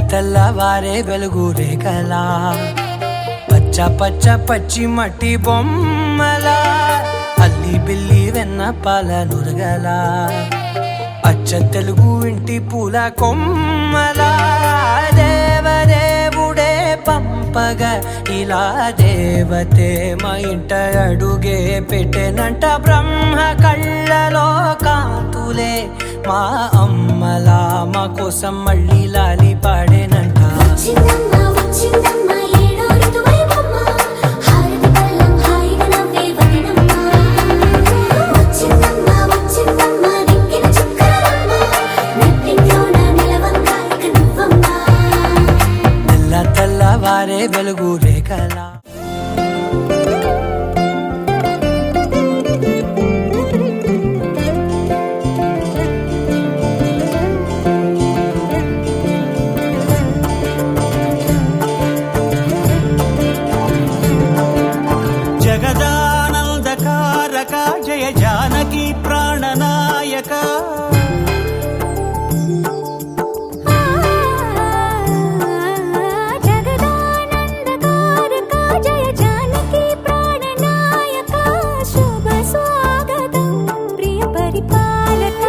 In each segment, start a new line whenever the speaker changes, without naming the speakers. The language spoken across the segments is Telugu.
తెల్లవారే వెలుగు రేఖలా పచ్చ పచ్చ పచ్చి మట్టి బొమ్మలా అల్లి బిల్లి వెన్న పాల నురగలా అచ్చ తెలుగు ఇంటి పూల కొమ్మలా దేవదేవుడే పంపగా ఇలా దేవతే మా ఇంట అడుగే పెట్టెనంట బ్రహ్మ కళ్ళలో కాంతులే మా అమ్మలా మా కోసం మళ్ళీ లాలి పాడేనంట తెల్ల తెల్లవారే వెలుగు రేఖలా
జయ జానకి ప్రాణనాయక
జగదానందకారక జయ జానకి ప్రాణనాయక శుభ స్వాగతం ప్రియ పరిపాలక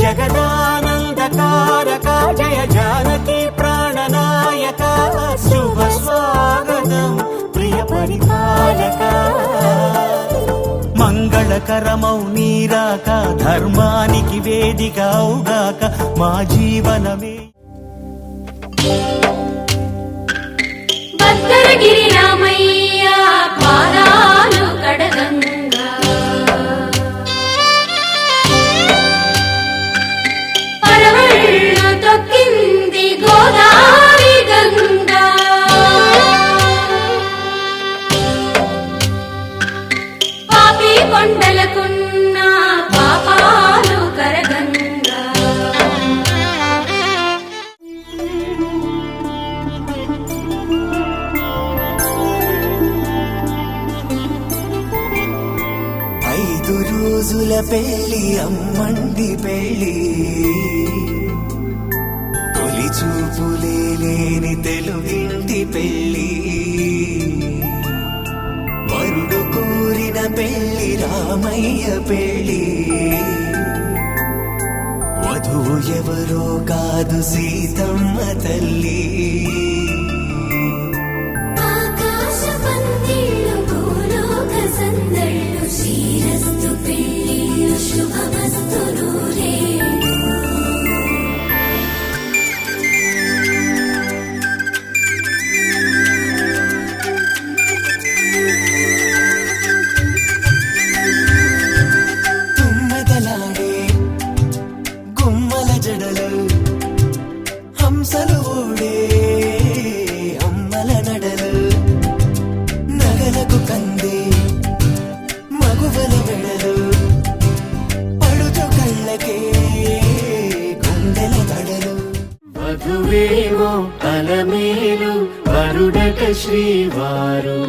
జగదానందకారక జయ జానకి ప్రాణనాయక శుభ స్వాగతం ప్రియ పరిపాలక మంగళకరమౌ నీరాక ధర్మానికి వేదిక అవుగాక మా జీవనమే
భద్రగిరి రామయ్య పాదాలు కడగంగా పరవళ్ళు తొక్కింది గోదావరి గంగా కొండలకున్న పాపాలు కరగంగా
ఐదు రోజుల పెళ్లి అమ్మండి పెళ్లి తొలి చూపులే లేని తెలుగింటి పెళ్లి వరుడు కోరిన పెళ్లి రామయ్య పెళ్లి వధువు ఎవరో కాదు సీతమ్మ తల్లి
ఆకాశ పందిళ్ళు భూలోక సందళ్ళు శ్రీరస్తు పెళ్లిళ్ళు శుభమస్తు నూరేళ్ళు
జడలు హంసలు ఊడే
శ్రీవారు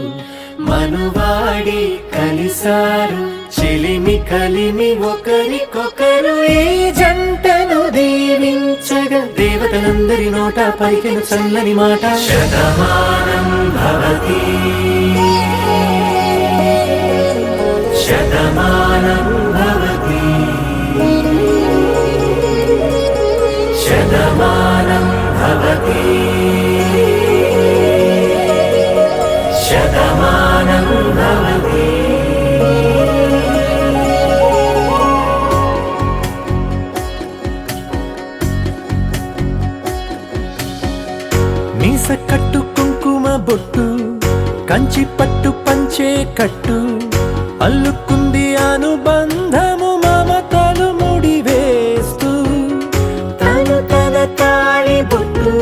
మనువాడి కలిసారు చెలిమి కలిమి ఒకరికొకరు ఈ జంటను దీవించగా దేవతలందరి నోట పలికిన చల్లని మాట శతమానం భవతి శతమానం భవతి శతమానం భవతి శతమానం భవతి. మీస కట్టు కుంకుమ బొట్టు కంచి పట్టు పంచే కట్టు అల్లుకుంది అనుబంధము మమతలు ముడివేస్తూ తను తన తాళి బొట్టు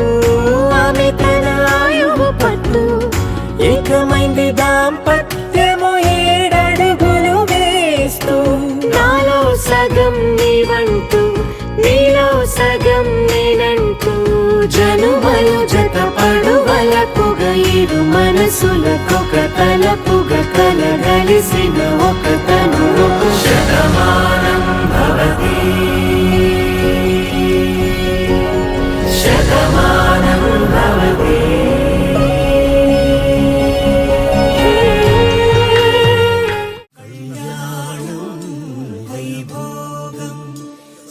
ఆమె తన ఆయువు పట్టు ఏకమైంది దాంపత్యము 7 అడుగులు వేస్తూ నాలో సగం నీవంటూ నీలో సగం నేనంటూ జనుమలు జత పడువలపుగ ఇరు మనసులకొక తలపుగ కలగలిసిన ఒక తను శతమానం భవతి శతమానం భవతి.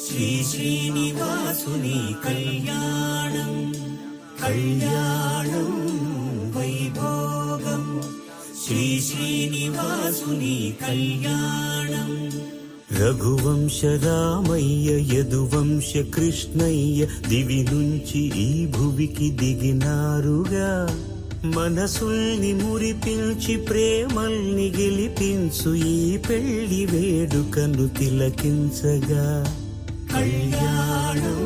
శ్రీ శ్రీనివాసుని కళ్యాణం కళ్యాణం వైభోగం శ్రీ శ్రీనివాసుని కళ్యాణం. రఘువంశ రామయ్య యదువంశ కృష్ణయ్య దివి నుంచి ఈ భువికి దిగినారుగా మనసుల్ని మురిపించి ప్రేమల్ని గెలిపించు ఈ పెళ్లి వేడుకను తిలకించగా కళ్యాణం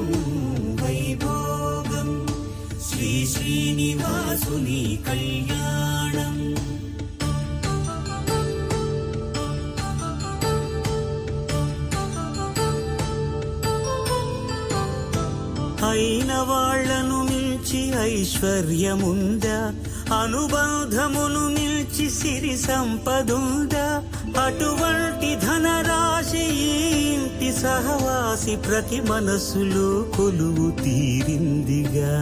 వైభోగం శ్రీ శ్రీనివాసుని కళ్యాణం. అయిన వాళ్లను మిల్చి ఐశ్వర్యముందా అనుబంధమును మిల్చి సిరి సంపదుందా అటువంటి ధనరాశి ఈ ఇంటి సహవాసి ప్రతి మనసులో కొలువు తీరిందిగా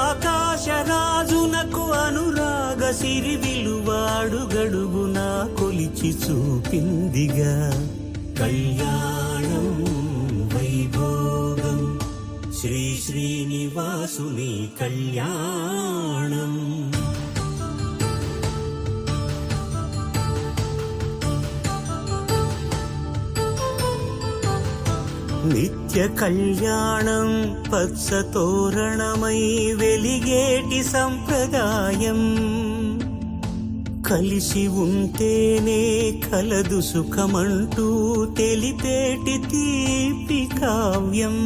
ఆకాశరాజునకు అనురాగ సిరి విలువాడుగడుగునా కొలిచి చూపిందిగా కళ్యాణం వైభోగం శ్రీ శ్రీనివాసుని కళ్యాణం. నిత్య కళ్యాణం పచ్చ తోరణమై వెలిగేటి సంప్రదాయం కలిసి ఉంటేనే కలదు సుఖమంటూ తెలిపేటి తీపి కావ్యం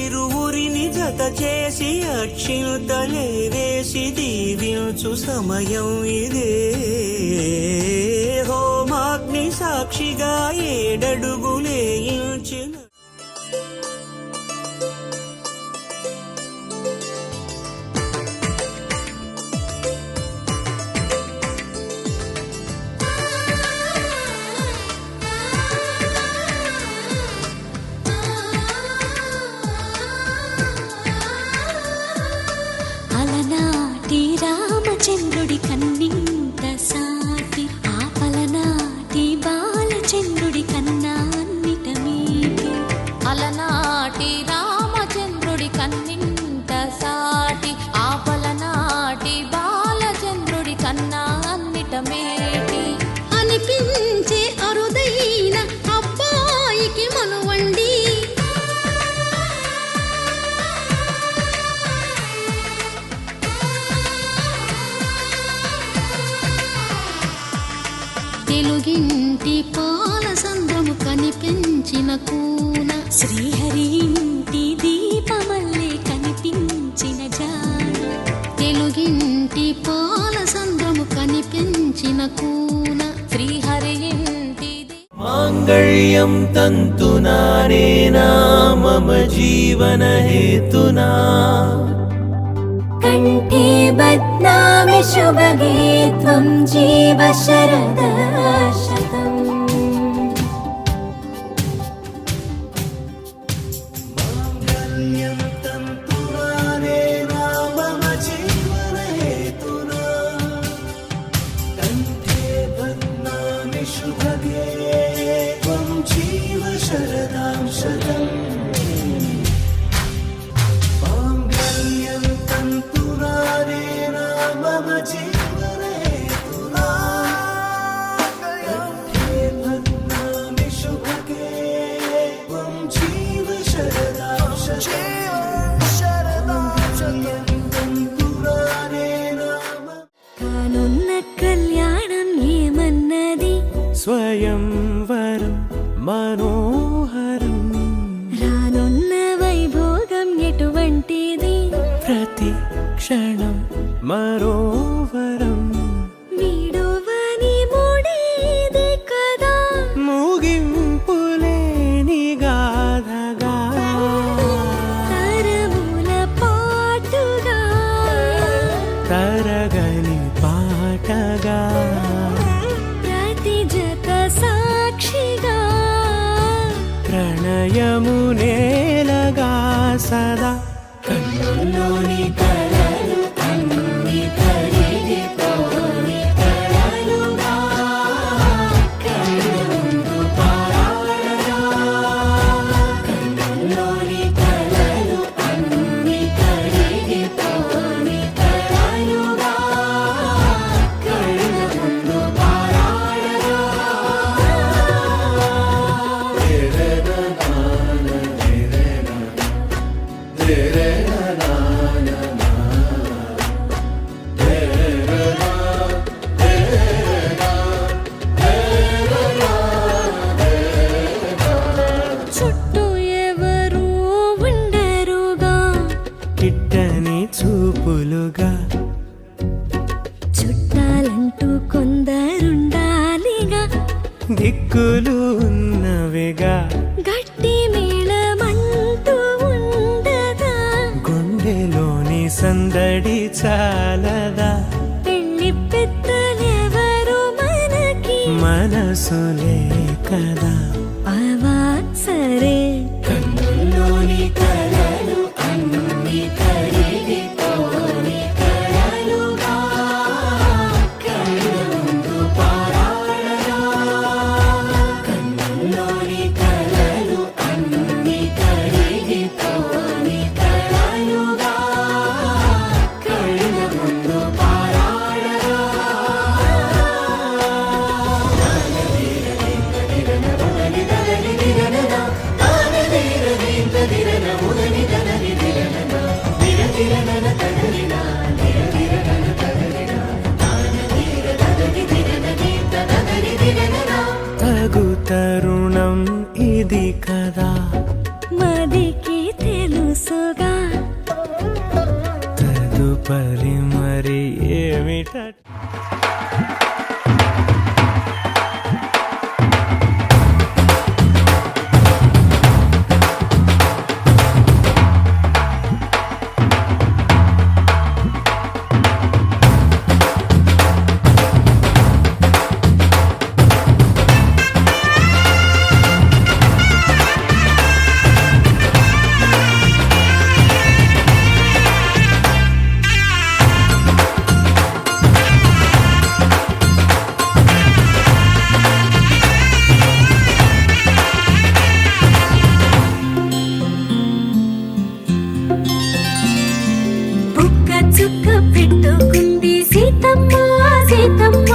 ఇరువురిని జత చేసి అక్షింతలే వేసి దీవించు సమయం ఇదే హోమాగ్ని సాక్షిగా 7 అడుగులే ఇంచిన
అలనాటి రామచంద్రుడి కన్నింత సాటి ఆపలనాటి బాలచంద్రుడి కన్నా అన్నిట మీటి
అలనాటి రామచంద్రుడి కన్నింత సాటి ఆపలనాటి బాలచంద్రుడి కన్నా అన్నిట మేటి
అనిపించే అరుదైన అబ్బాయికి మనువండి తెలుగింటి పాల సంద్రము కనిపించిన కూన శ్రీహరి ఇంటి దీపమల్లే కనిపించిన జాన తెలుగింటి పాల సంద్రము కనిపించిన కూన
శ్రీహరి ఇంటి
మాంగళ్యం తంతునానేనా మమ జీవన హేతునా
కంఠే బధ్నామి శుభగే త్వం జీవ శరదా శతం.
మాంగళ్యం తంతునానేనా మమ జీవనహేతునా కంఠే బధ్నామి శుభగే త్వం జీవ శరదాం శతం. మాంగళ్యం తంతునానేనా మమ జీవనహేతునా కంఠే బధ్నామి శుభగే త్వం జీవ శరదాం
కానున్న కళ్యాణం ఏమన్నది
స్వయంవరం మనోహరం
రానున్న వైభోగం ఎటువంటిది
ప్రతి క్షణం మరోవరం
వీడువని మూడేది కదా
ముగింపులేని గాథగా
తరముల పాటుగా
తరగని పాటగా
ప్రతి జత సాక్షిగా
ప్రణయము నేలగా సదా కన్నుల్లోని కలలు అన్ని కరిగిపోని కలలుగా కళ్ళు ముందు పారాడగా కన్నుల్లోని కలలు అన్ని కరిగిపోని కలలుగా కళ్ళు ముందు పారాడగా
చుట్టూ ఎవరు ఉండరుగా
కిట్టని చూపులుగా
చుట్టాలంటూ కొందరుండాలిగా
దిక్కులు ఉన్నవిగా
గట్టి మేళమంటూ ఉండదా
గుండెలోని సందడి చాలదా
పెళ్లి పెద్దలెవరు మనకి
మనసులే కదా
అవా సరే
కన్నుల్లోని కలలు అన్ని కరిగిపోని కలలుగా కళ్ళు ముందు పారాడగా కన్నుల్లోని కలలు అన్ని కరిగిపోని కలలుగా కళ్ళు ముందు పారాడగా తగు తరుణం ఇది కదా
మదికి తెలుసుగా
తదుపరి మరి ఏమిట
బుక్క చుక్క పెట్టుకుంది సీతమ్మ సీతమ్మ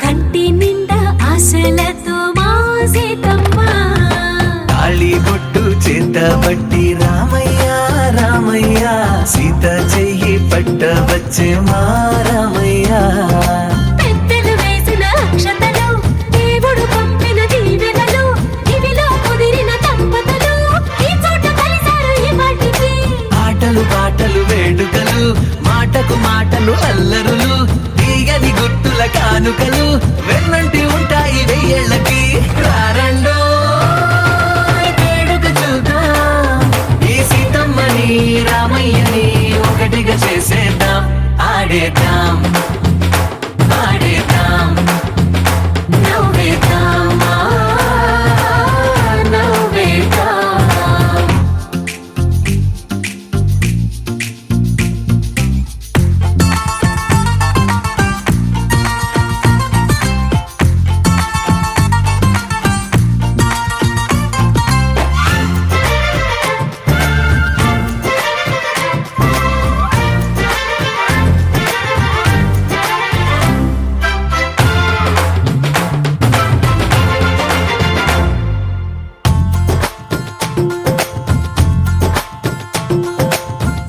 కంటి నిండా ఆశలతో మా సీతమ్మ
తాళి బొట్టు చేతబట్టి రామయ్య రామయ్య సీత చెయ్యి పట్ట వచ్చే మా రామయ్య.
పెద్దలు వేసిన అక్షతలు దేవుడు పంపిన దీవెనలు ఇవిలో కుదిరిన దంపతులు ఈ చోట కలిశారు ఈ వాటికి
ఆటలు పాటలు వేడుకలు మాటకు మాటలు అల్లరులు తీయని గుర్తుల కానుకలు వెన్నంటి ఉంటాయి వెయ్యేళ్ళకి. రారండో వేడుక చూద్దాం ఈ సీతమ్మని రామయ్యని ఒకటిగా చేసేద్దాం. ఆడేద్దాం ఆడేద్దాం నవ్వేద్దాం నవ్వేద్దాం.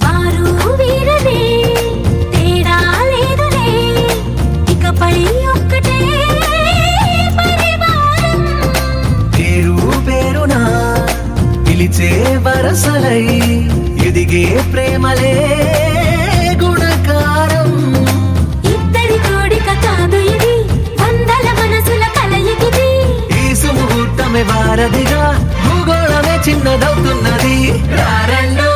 వారు వీరనే తేడా లేదులే ఇకపై ఒక్కటే పరివారం
పేరు పేరునా పిలిచే వరసలై ఎదిగే ప్రేమలే గుణకారం.
ఇద్దరి కోడిక కాదు ఇది వందల మనసుల కలయికిది
ఈ సుముహూర్తమే వారధిగా భూగోళమే చిన్నదవుతున్నది. రారండో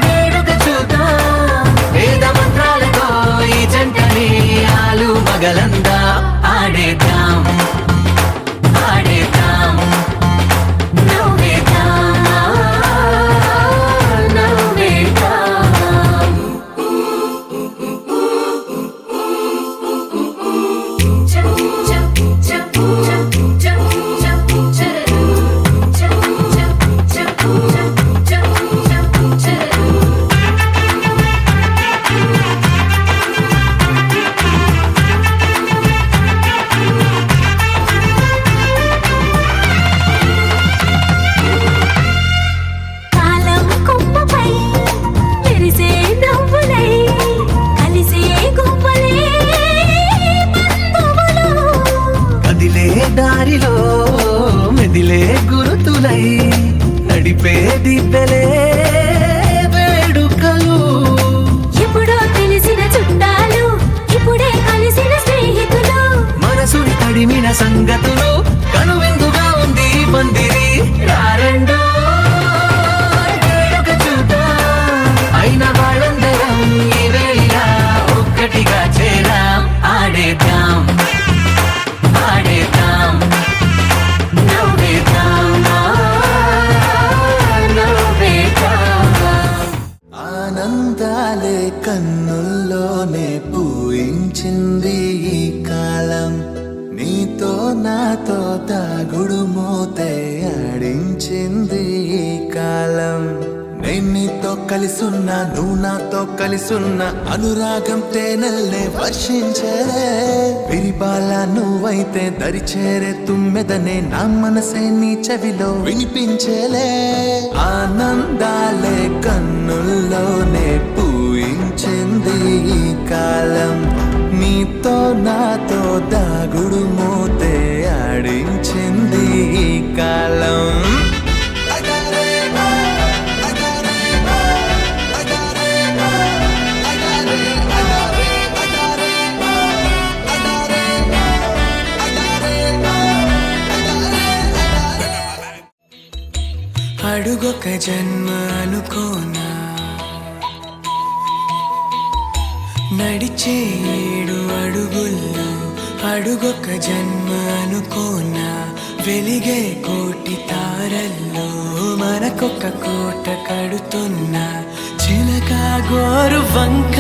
వేడుక చూద్దాం వేద మంత్రాలతో ఈ జంటని ఆలు మగలందా ఆడేద్దాం ఆడేద్దాం నవ్వేద్దాం నవ్వేద్దాం.
కాలం కొమ్మపై మెరిసే నవ్వులై కలిసే గువ్వలే బంధువులు
కదిలే దారిలో మెదిలే గురుతులై నడిపే దిబ్బెలే వేడుకలు.
ఎప్పుడో తెలిసిన చుట్టాలు ఇప్పుడే కలిసిన స్నేహితులు
మనసుని తడిమిన సంగతులు కనువిందుగా ఉంది ఈ పందిరి. రారండో వేడుక చూద్దాం అయిన వాళ్ళందరం ఈ వేళ ఒక్కటిగా చేరాం ఆడేద్దాం ఆడేద్దాం నవ్వేద్దాం నవ్వేద్దాం.
ఆనందాలే కన్నుల్లోనే పూయించింది ఈ కాలం నీతో నాతో దాగుడు మూతే ఆడించింది ఈ కాలం నేను నీతో కలిసున్నా నువ్వు నాతో కలిసున్నా అనురాగం తేనెల్నే వర్షించలే విరిబాల నువ్వైతే దరిచేరే తుమ్మెదనే నా మనసే నీ చెవిలో వినిపించలే ఆనందాలే కన్నుల్లోనే పూయించింది ఈ కాలం నీతో నాతో దాగుడు మూతే ఆడించింది ఈ కాలం.
అడుగొక జన్మ అనుకోనా నడిచే 7 అడుగుల్లో అడుగొక జన్మ అనుకోనా వెలిగే కోటి తారల్లో మనకొక కోట కడుతున్నా చిలక గోరు వంక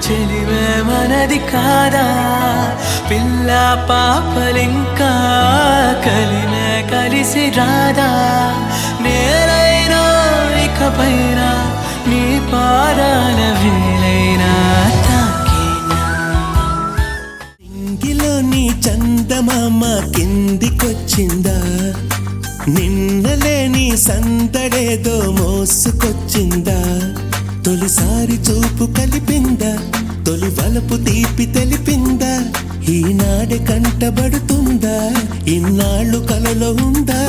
చెలివే మనది కాదా పిల్ల పాపలింకా కలిమే కలిసి రాదా నేలైనా ఇకపైన నీ పాదాల వేలైనా తాకేనా ఇంగిలో నీ చందమామ కిందికొచ్చిందా నిన్నలేని సందడేదో మోసుకొచ్చిందా తొలిసారి చూపు కలిపిందా తొలి వలపు తీపి తెలిపిందా ఈనాడే కంటబడుతుందా ఇన్నాళ్ళు కలలో ఉందా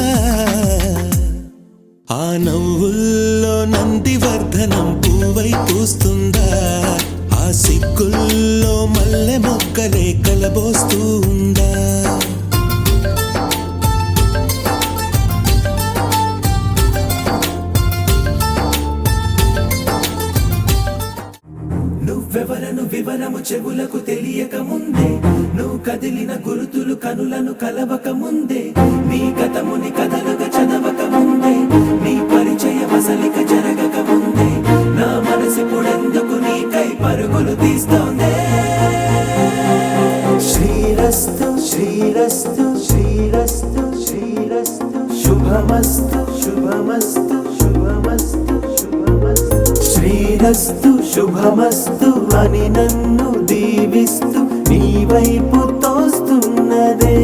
ఆ నవ్వుల్లో నందివర్ధనం పూవై పూస్తుందా ఆ సిగ్గుల్లో మల్లె మొక్కలే కలబోస్తూ ఉందా వివరము చెవులకు తెలియక ముందే నువ్వు కదిలిన గురుతులు కనులను కలవక ముందే నీ గతముని కథలుగా చదవక ముందే నీ పరిచయ వసలిక జరగక ముందే నా మనసిపుడెందుకు నీకై పరుగులు తీస్తోందే శ్రీరస్తు శ్రీరస్తు శ్రీరస్తు శ్రీరస్తు శుభమస్తు శుభమస్తు శుభమస్తు శుభమస్తు శ్రీరస్తు శుభమస్తు అని నన్ను దీవిస్తూ నీ వైపు తోస్తున్నదే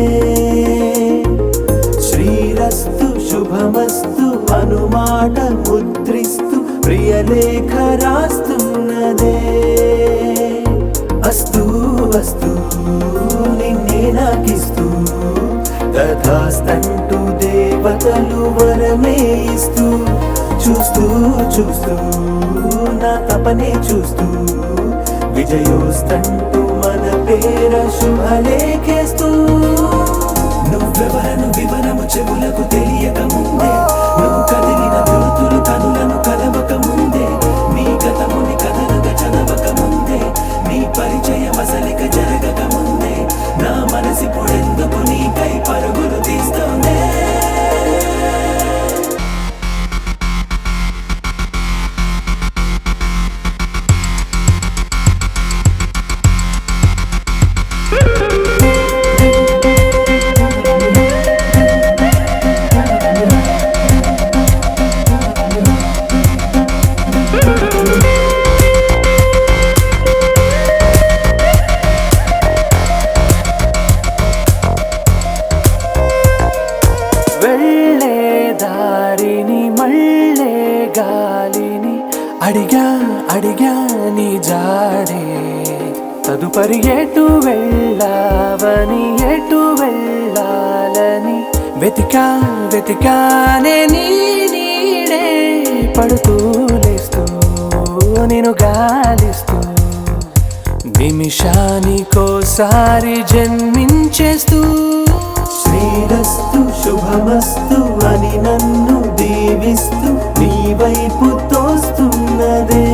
శ్రీరస్తు శుభమస్తు అనుమాట ముద్రిస్తూ ప్రియలేఖ రాస్తున్నదే అస్తు అస్తు నిన్నే నాకిస్తూ తథాస్తంటూ దేవతలు వరమే ఇస్తూ చూస్తూ చూస్తూ నా తపనే చూస్తూ విజయోస్తంటూ మన పేర శుభలేఖేస్తూ నువ్వెవరను వివరము చెవులకు తెలియక ముందే నువ్వు కదిలిన గుర్తులు కనులను కలవక ముందే నీ గతముని కథలుగా చదవక ముందే నీ పరిచయ వసలిక జరగక ముందే నా మనసిపుడెందుకు నీకై పరుగులు తీస్తోందే
వెళ్ళే దారిని మళ్ళే గాలిని అడిగా అడిగా నీ జాడే తదుపరి ఎటు వెళ్ళావని ఎటు వెళ్ళాలని వెతికా వెతికానే నీ నీడే పడుతూ లేస్తూ నేను గాలిస్తూ నిమిషానికోసారి జన్మించేస్తూ శ్రీరస్తు శుభమస్తు అని నన్ను దీవిస్తూ నీ వైపు తోస్తున్నదే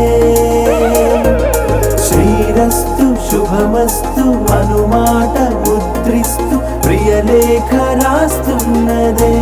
శ్రీరస్తు శుభమస్తు అనుమాట ముద్రిస్తూ ప్రియలేఖ రాస్తున్నదే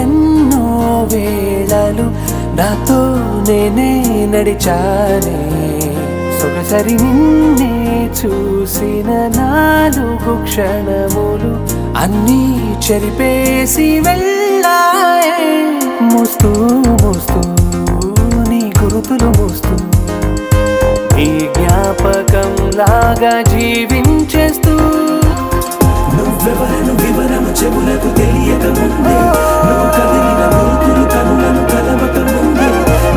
ఎన్నో వేళలు నాతో నేనే నడిచానే సొగసరి నిన్నే చూసిన 4 క్షణములు అన్నీ చెరిపేసి వెళ్ళాయే మోస్తూ మోస్తూ నీ గురుతులు మోస్తూ నీ జ్ఞాపకం లాగా జీవించేస్తూ
నువ్వెవరను వివరము చెవులకు తెలియక ముందే నువ్వు కదిలిన గుర్తులు కనులను కలవక ముందే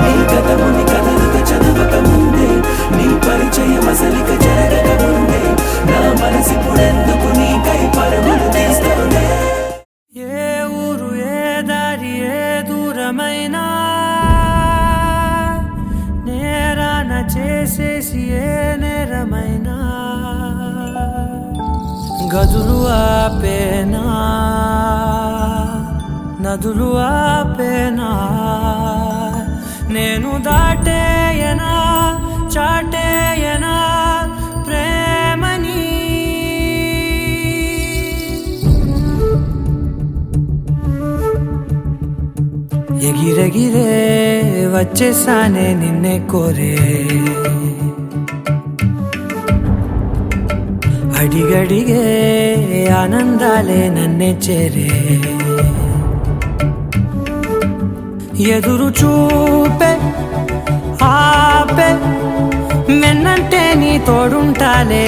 నీ గతముని కథలుగా చదవక ముందే నీ పరిచయ వసలిక జరగక ముందే నా మనసిపుడెందుకు నీకై పరుగులు తీస్తోందే
ఏ ఊరు ఏ దారి ఏ దూరమైనా నేరాన చేసేసి ఏ నేరమైనా గదులు ఆపేనా నదులు ఆపేనా నేను దాటేయనా చాటేయనా ప్రేమని ఎగిరెగిరే వచ్చేసానే నిన్నే కోరే అడిగడిగే ఆనందాలే నన్నే చేరే ఎదురు చూపే ఆపే మెన్నంటే నీ తోడుంటాలే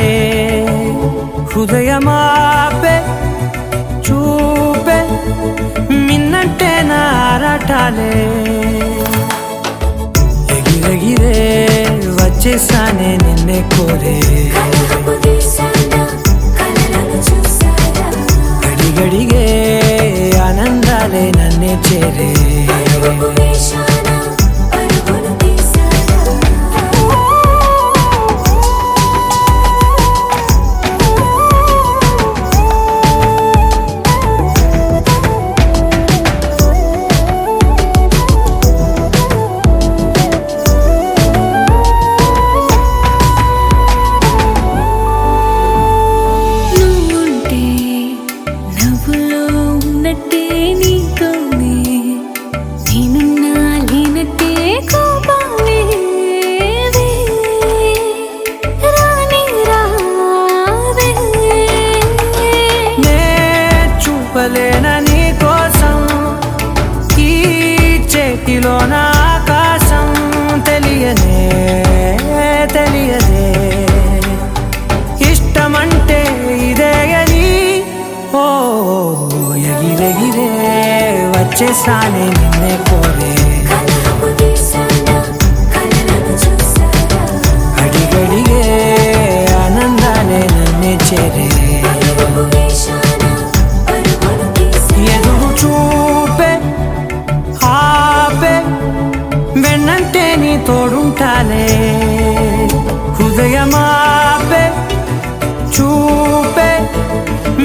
హృదయమాపే చూపే మిన్నంటే నారాటాలే ఎగిరెగిరే వచ్చేసానే నిన్నే కోరే
కలహపు దేశాన కలలను చూసారా
గడిగడిగే ఆనందాలే నన్నే చేరే
పరుగు వేషాన పరుగును తీసారా నువ్వుంటే నవ్వులో ఉన్నట్టే నీతోనే నేనున్నా లేనట్టే కోపాలే రాని రావే
నే చూపలేన నీ కోసం ఈ చేతిలో నా ఆకాశం తెలియదే తెలియదే ఇష్టమంటే ఇదే అని ఓ ఎగిరెగిరే వచ్చేసానే నిన్నే కోరే
కలహపు దేశాన కలలను చూసారా
అడిగడిగే ఆనందాలే నన్నే చేరే
పరుగు వేషాన పరుగును తీసారా
ఎదురు చూపే ఆపే వెన్నంటే నీ తోడుంటాలే హృదయమాపే చూపే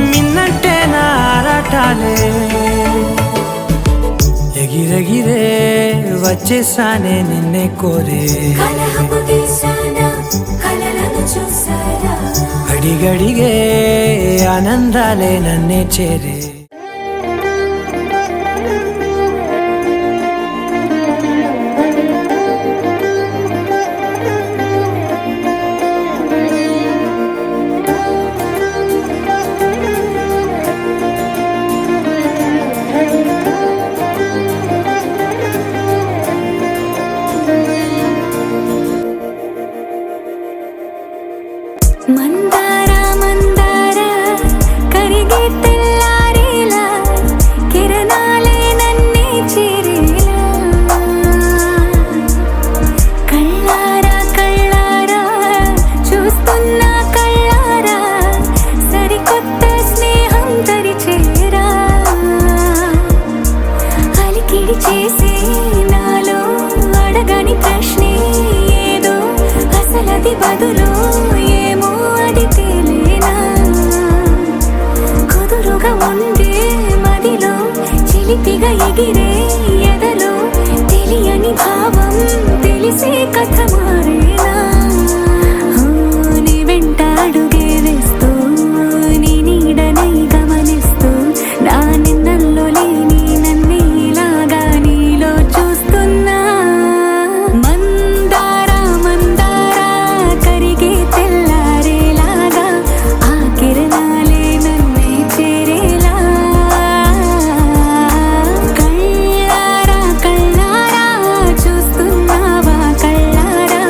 మిన్నంటే నారాటాలే ఎగిరెగిరే వచ్చేసానే నిన్నే కోరే
కలహపు దేశాన కలలను చూసారా
అడిగడిగే ఆనందాలే నన్నే చేరే
మందార మందార కరిగే తెల్లారేలా కిరణాలే నన్నే చేరేలా కళ్ళారా కళ్ళారా చూస్తున్నా కళ్ళారా సరికొత్త స్నేహం తరిచేరా అలికిడి చేసే నాలో అడగని ప్రశ్నే ఏదో అసలది బదులు ఏమో అది తేలేనా కుదురుగా ఉండే మదిలో చిలిపిగా ఎగిరే ఎదలో తెలియని భావం తెలిసే కథ మారేనా నీ వెంట అడుగే వేస్తూ నీ నీడనై గమనిస్తూ నా నిన్నల్లో లేని నన్నే ఇలాగా నీలో చూస్తున్నా మందార మందార కరిగే తెల్లారేలాగా ఆ కిరణాలే నన్నే చేరేలా కళ్ళారా కళ్ళారా చూస్తున్నావా కళ్ళారా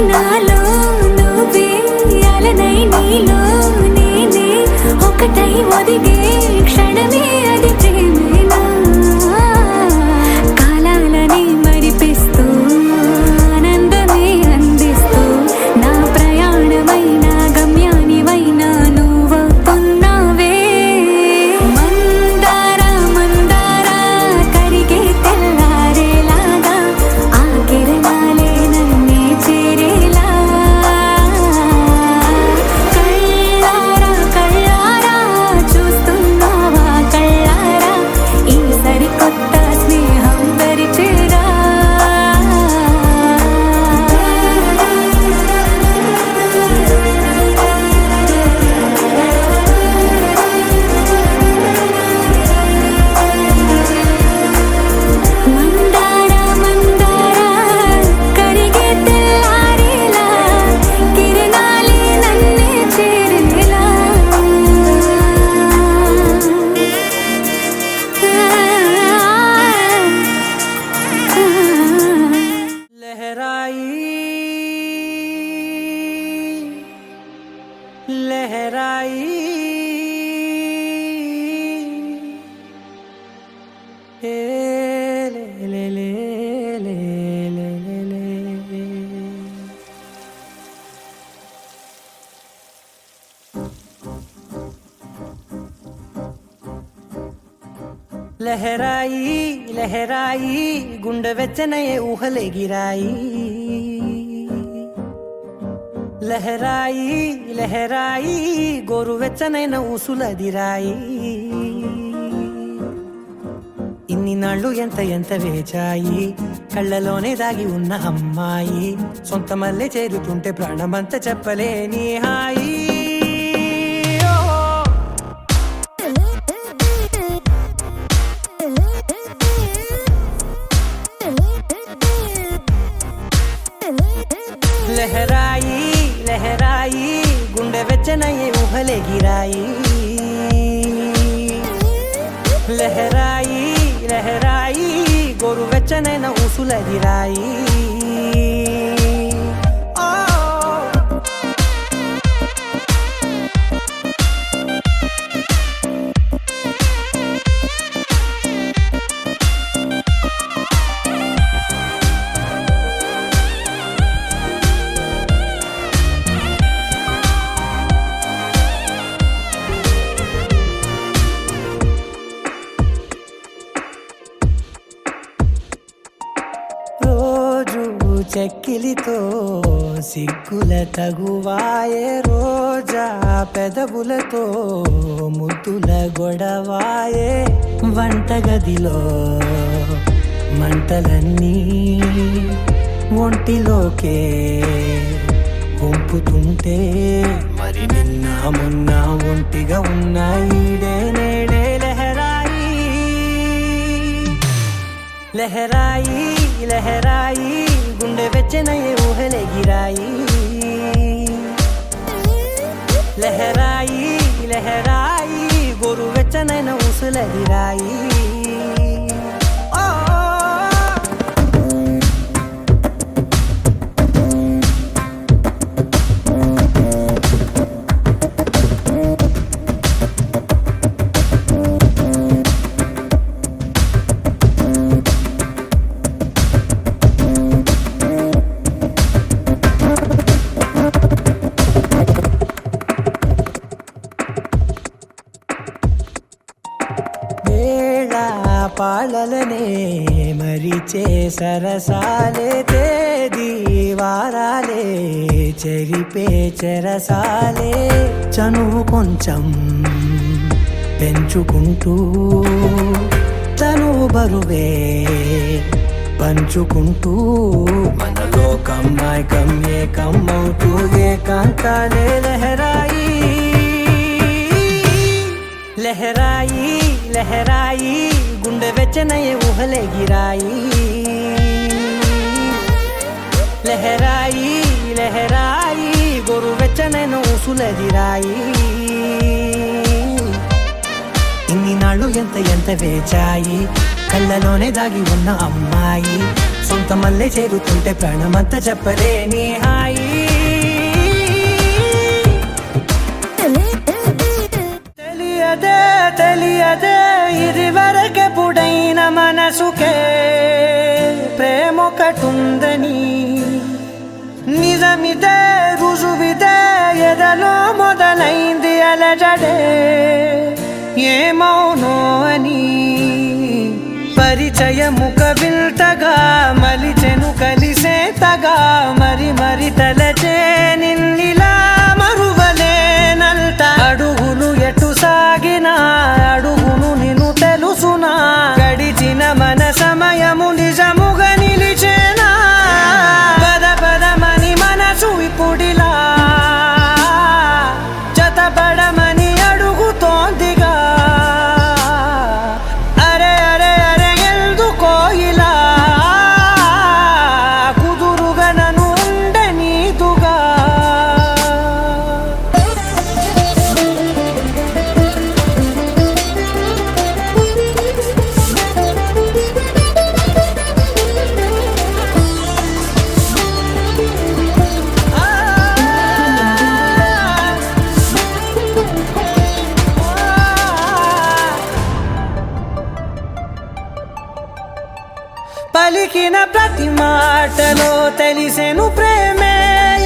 నాలో నువ్వే అలనై నీలో నేనే ఒకటై ఒదిగే క్షణమే అది ప్రేమేనా కాలాలని మరిపిస్తూ ఆనందమే అందిస్తూ నా ప్రయాణమైన గమ్యానివైనా నువ్వవుతున్నావే మందార మందార కరిగే తెల్లారేలాగా ఆ కిరణాలే నన్నే చేరేలా కళ్ళారా కళ్ళారా చూస్తున్నావా కళ్ళారా ఈ సరికొత్త స్నేహం పరిచేరా మందార మందార కరిగే తెల్లారేలా కిరణాలే నన్నే చేరేలా
लहराई लहराई ए ले ले ले ले ले ले ले లహరాయి లహరాయి గుండె వెచ్చనయే ఊహలే గిరాయి లహరాయి లహరాయి గోరు వెచ్చనైన ఊసులదిరాయి ఇన్ని నాళ్ళు ఎంత ఎంత వేచాయి కళ్ళలోనే దాగి ఉన్న అమ్మాయి సొంత మల్లె చేరుతుంటే ప్రాణమంతా చెప్పలేని హాయి లహరాయి లహరాయి గుండె వెచ్చనయ్యే ఊహలే గిరాయి లహరాయి లహరాయి గోరు వెచ్చనైన ఊసులదిరాయి చెక్కిలితో సిగ్గుల తగువాయే రోజా పెదవులతో ముద్దుల గొడవాయే వంటగదిలో మంటలన్నీ ఒంటిలోకే వంపుతుంటే మరి నిన్న మొన్న ఒంటిగా ఉన్న ఈడే నేడే లహరాయి లహరాయి లహరాయి గుండె వెచ్చనయ్యే ఊహలే గిరాయి లహరాయి లహరాయి గోరు వెచ్చనైన ఊసులదిరాయి పాలలనే మరిచే సరసాలే తేదీ వారాలే చెరిపే చెరసాలే చనువు కొంచెం పెంచుకుంటూ తనువు బరువే పంచుకుంటూ మనలో కమ్మాయికం ఏకమవుతూ ఏకాంతాలే లహరాయి లహరాయి లహరాయి గుండె వెచ్చనయ్యే ఊహలే గిరాయి లహరాయి లహరాయి గోరు వెచ్చనైన ఊసులదిరాయి ఇన్ని నాళ్ళు ఎంత ఎంత వేచాయి కళ్ళలోనే దాగి ఉన్న అమ్మాయి సొంత మల్లె చేరుతుంటే ప్రాణమంతా చెప్పలేని హాయి. తెలియదే తెలియదే ఇది వరకెప్పుడైన మనసుకే ప్రేమొకటుందని, నిజమిదే రుజువిదే ఎదలో మొదలైంది అలజడే ఏమౌనో అని. పరిచయముక విల్తగా మలిచెను కలిసేతగా మరి మరి తలచే నిన్నిలా మరువలేనంత. అడుగులు ఎటు సాగినా అడుగును నిన్ను తెలుసునా, గడిచిన మన సమయము నిజముగా నిలిచేనా. పద పదమని మనసు ఇప్పుడిలా జతపడమని అడుగుతోందిగా. అరే అరే అరే ఎందుకో ఇలా కుదురుగా నన్ను ఉండనీదుగా. పలికిన ప్రతి మాటలో తెలిసెను ప్రేమే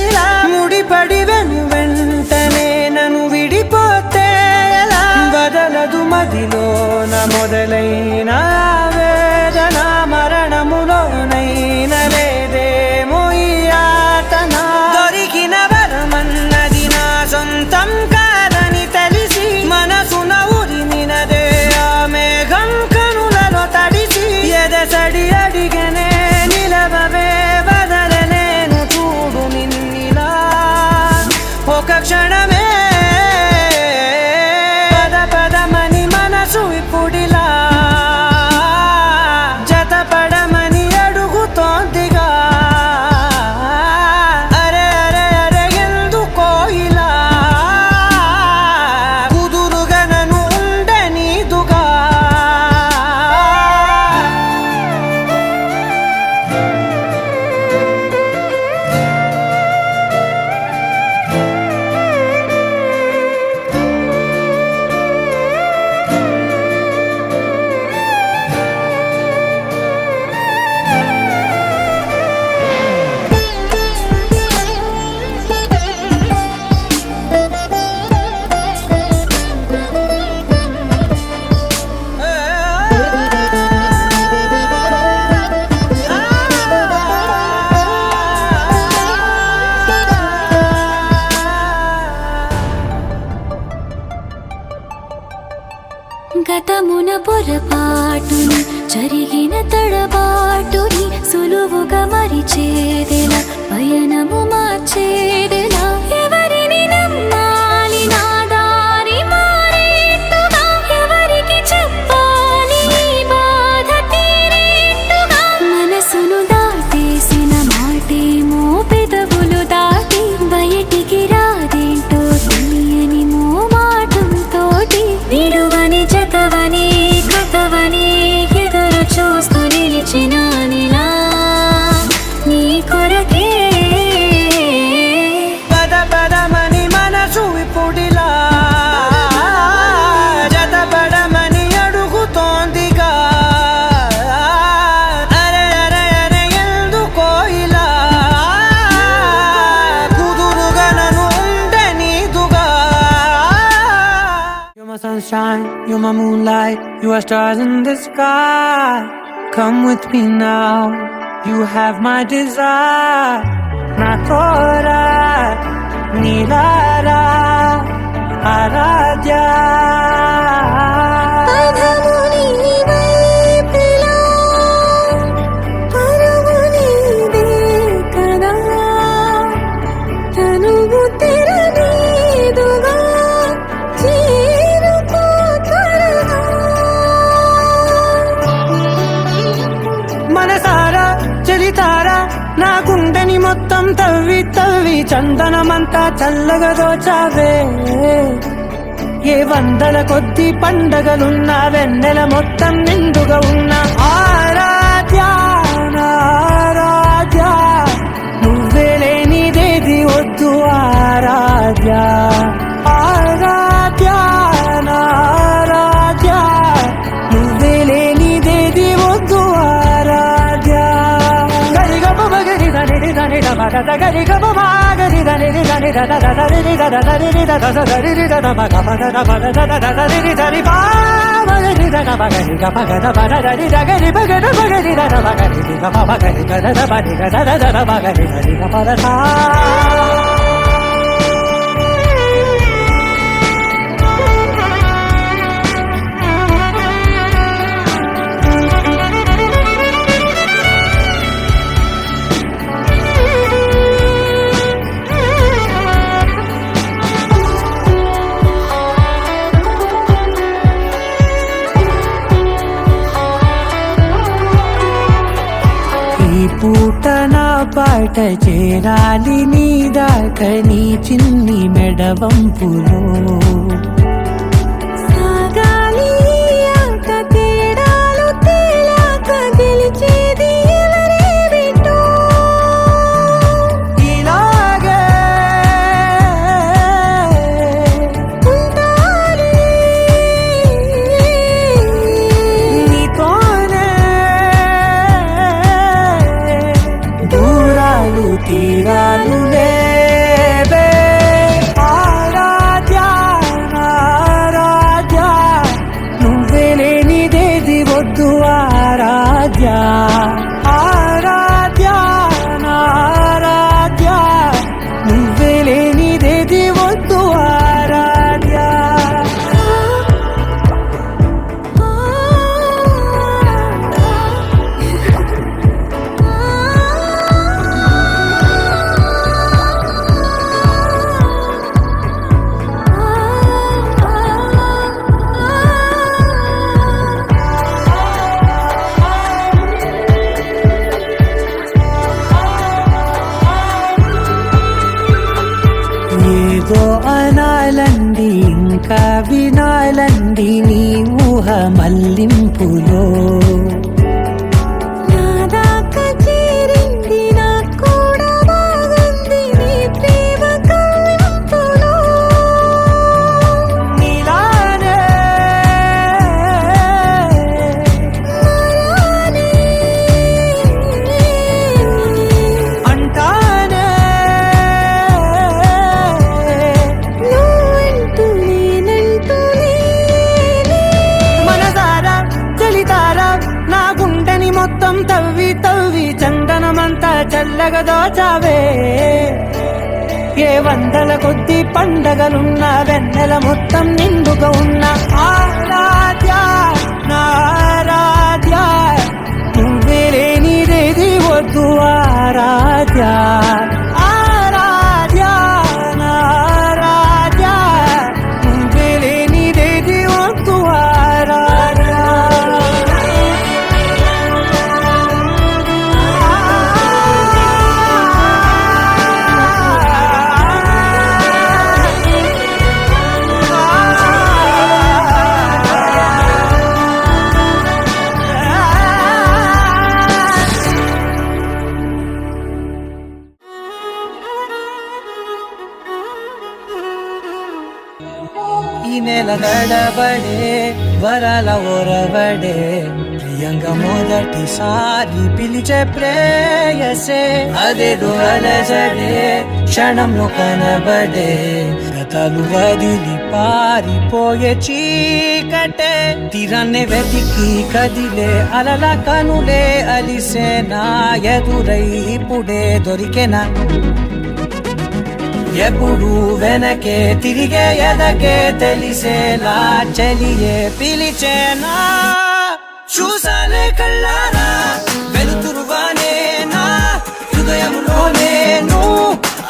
ఇలా. ముడిపడి వెంటనే నన్ను విడిపోతే ఎలా. బదలదు మదిలోన మొదలైన వేదన, మరణములోనైన లేదేమో ఈ యాతన. దొరికిన వరమన్నది నా సొంతం కాదని తెలిసి మనసున ఉరిమినదే ఆ మేఘం కనులలో తడిసి. ఎదసడి అడిగనే నిలవవే బదలలేను చూడు నిన్నిలా ఒక క్షణమే. పద పదమని మనసు ఇప్పుడిలా జతపడమని అడుగుతోందిగా. అరే అరే అరే ఎందుకో ఇలా కుదురుగా నన్ను ఉండనీదుగా.
గతమున పొరపాటుని జరిగిన తడబాటుని సులువుగా మరిచేదెలా, పయనము మార్చేదెలా. ఎవరిని నమ్మాలి నా దారి మారేట్టుగా, ఎవరికి చెప్పాలి ఈ బాధ తీరేట్టుగా. మనసును దాటేసిన మాటేమో పెదవులు దాటి బయటికి రాదేంటో తెలియని మోమాటంతోటి. నిడువని జతవని కృతవని ఎదురు చూస్తూ నిలిచినానిలా నీ కొరకే.
పద పదమని మనసు ఇప్పుడిలా జతపడమని అడుగుతోందిగా. అరే అరే అరే ఎందుకో ఇలా కుదురుగా నన్ను ఉండనీదుగా. You're my sunshine, you're my moonlight, you are stars in the sky. Come with me now, you have my desire. Na kora nilara aradya.
పదముని వైపులా పరుగుని దేకదా, తనువు తెరనీదుగా చేరుకో త్వరగా.
మనసారా చలితారా నా గుండెని మొత్తం తవ్వి తవ్వి చందనమంతా చల్లగా దోచావే. ఏ వందల కొద్ది పండగలున్నా వెన్నెల మొత్తం నిండుగా ఉన్న ఆరాధ్యానా da ga ri ga ma ga ri da ni da ni da da da ri ri da da da ri ri da da da ri ri da da ma ga ma da da ma da da da da ri ri da ri ba ma ga ri da ga ma ga ri ga ma ga da ba da ri da ga ri ba ga da ba ga ri da da ma ga ri ga ma ga ri ga da da ba ri ga da da da ma ga ri da ri ga ma da da. పూట నా పాట చేరాలి నీ దాకా నీ చిన్ని మెడవంపులో
సాగాలి ఆట తేడాలు తేలాక గెలిచేది ఎవరే బిడ్డో
ఇలాగే
ఉంటాలి
నీతోనే దూరాలు తీరాలు లేవే ఆరాధ్య ఆరాధ్య నువ్వే లేనిదేది వద్దు ఆరాధ్య ఆరాధ్య ఆరాధ్య నువ్వే లేనిదేది వద్దు ఆరాధ్య. ఏదో అనాలండి ఇంకా వినాలండి నీ ఊహ మల్లింపులో
నా దాకా చేరింది నాకు కూడా బాగుంది నీ ప్రేమ కవింపులో
నీలానే
మారానే
అంటానే
నువ్వంటూ నేనంటూ లేనే
మనసారా చలితారా నా గుండెని మొత్తం తవ్వి తవ్వి చందనమంతా చల్లగా దోచావే ఏ వందల కొద్ది పండగలున్న వెన్నెల మొత్తం నిండుగా ఉన్న ఆరాధ్య నారాధ్య నువ్వే లేనిదేది వద్దు ఆరాధ్య ఆరాధ్య నారాధ్య నువ్వే లేనిదేది వద్దు ఆరాధ్య. ఈ నెల గడబడే వరాల ఒరవడే ప్రియంగా మొదటిసారి పిలిచే ప్రేయసే అదేదో అలజడే క్షణంలో కనబడే గతాలు వదిలి పారిపోయే చీకటే తీరాన్నే వెతికి కదిలే అలల కనులే అలిసే నా ఎదురై ఇప్పుడే దొరికెనా ఎప్పుడు వెనకే తిరిగే ఎదకే తెలిసేలా చలియే పిలిచేనా చూసాలే కళ్ళారా వెలుతురువానే నా హృదయంలోనే నువ్వు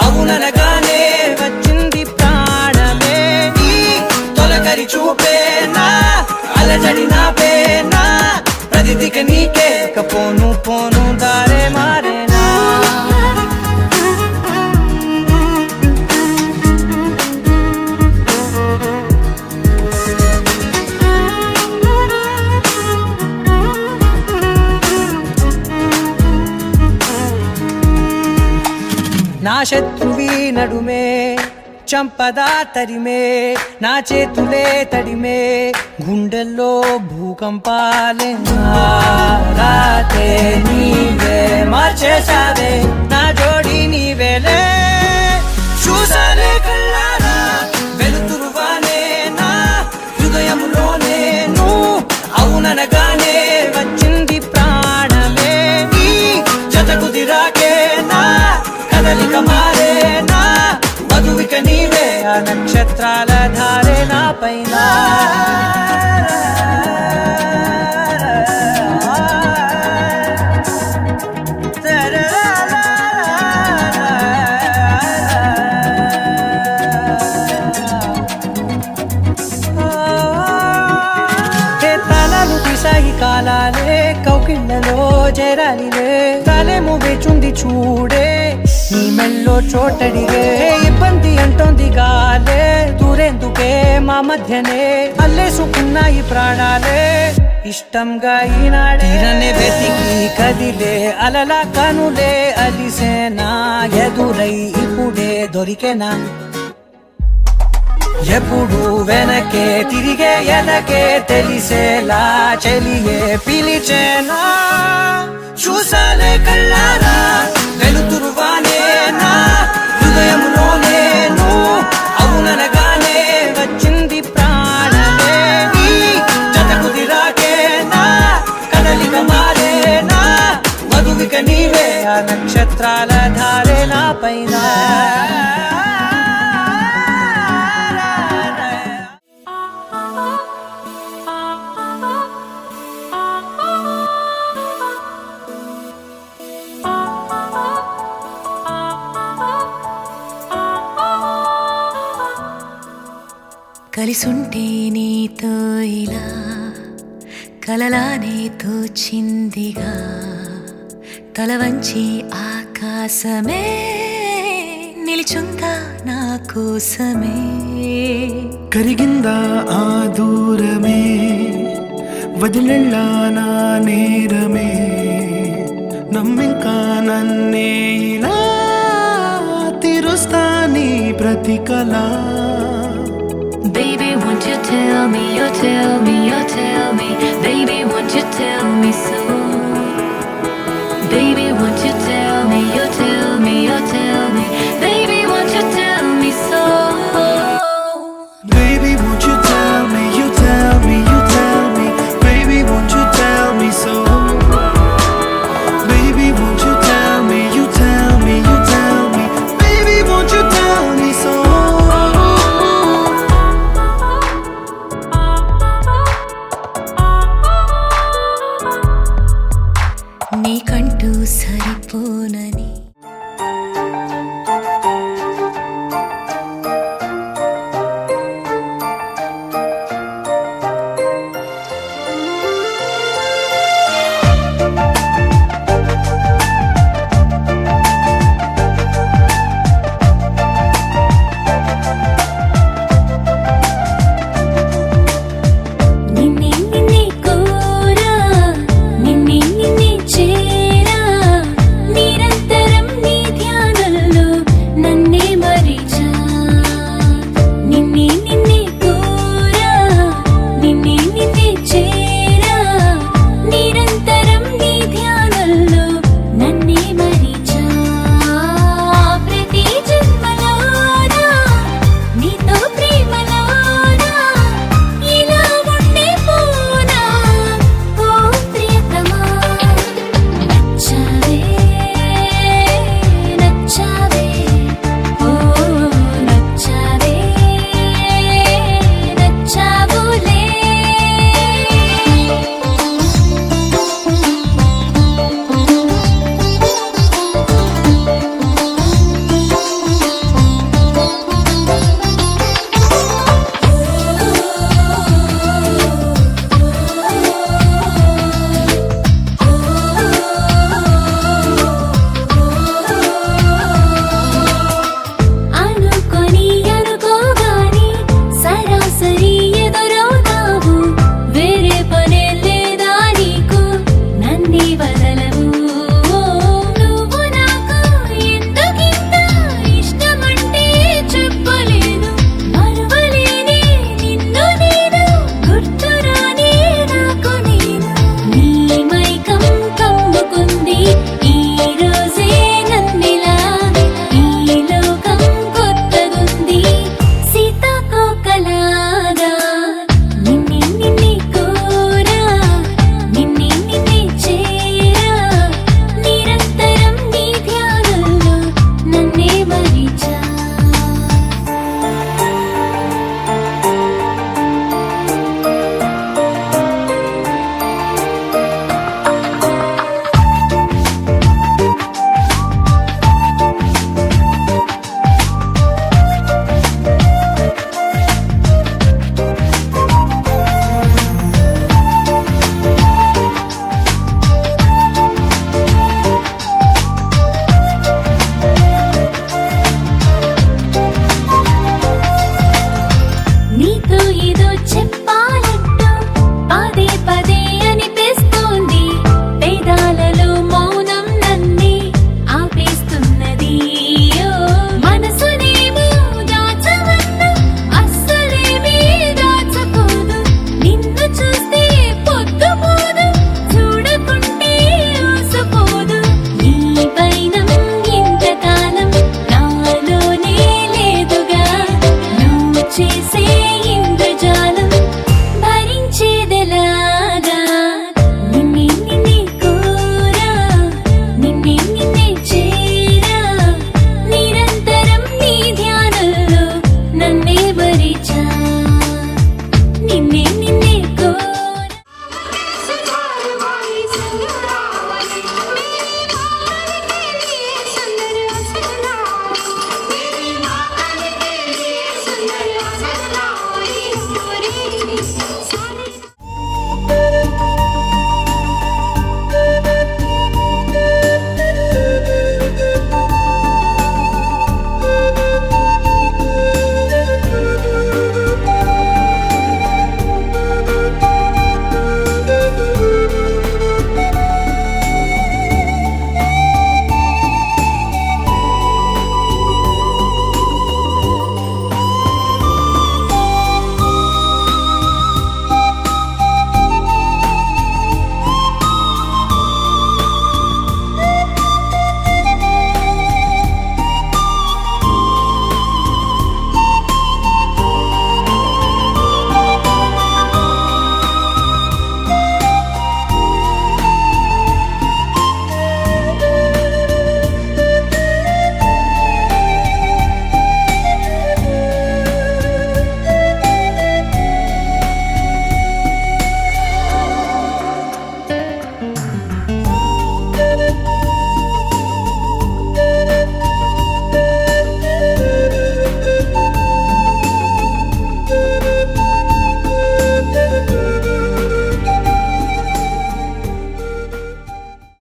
అవుననగానే వచ్చింది ప్రాణమే నీ తొలకరి చూపేనా అలజడి నాపేనా ప్రతిదిక నీకే పోను పోను దారే మారేనా నా శత్రువి నడుమే చంపదా తరిమే నా చేతులే తడిమే గుండెల్లో భూకంపాలే రాతే నీవే మార్చేసావే నా జోడి నీవేలే చూసాలే కళ్ళారా వెలుతురువానే నా హృదయంలోనే నువ్వు అవుననగానే వచ్చింది ప్రాణమే నీ జత కుదిరాకే నా కదలిక మారే నా మధువిక నీవే ఆ నక్షత్రాల ధారే నా పైన తీసాయి కాలాలే కౌకిళ్ళలో చేరాలిలే కాలేమో వేచుంది చూడే నీ మెల్లో చోటడిగే ఇబ్బంది అంటోంది గాలే దూరేందుకే మా మధ్యనే అల్లేసుకున్నాయి ప్రాణాలే ఇష్టంగా ఈనాడే వెతికి కదిలే అలలా కనులే అలిసేనా ఎదురై ఇప్పుడే దొరికేనా ఎప్పుడు వెనకే తిరిగే ఎనకే తెలిసేలా చెలియే పిలిచేనా చూసాలే కళ్ళారా వెలుతురువానే నా హృదయంలోనే నువ్వు అవుననగానే వచ్చింది ప్రాణమే నీ జత కుదిరాకే నా కదలిక మారే నా మధువిక నీవే ఆ నక్షత్రాల ధారే నా పైన
కలిసుంటే నీతో ఇలా కలలానే తోచిందిగా తల వంచి ఆకాశమే నిలిచుందా నా కోసమే
కరిగిందా ఆ దూరమే వదిలెళ్ళా నా నేరమే నమ్మింకా నన్నే ఇలా తీరుస్తా నీ ప్రతికలా
Baby, won't you tell me, you tell me, you tell me. Baby, won't you tell me so? Baby, won't you tell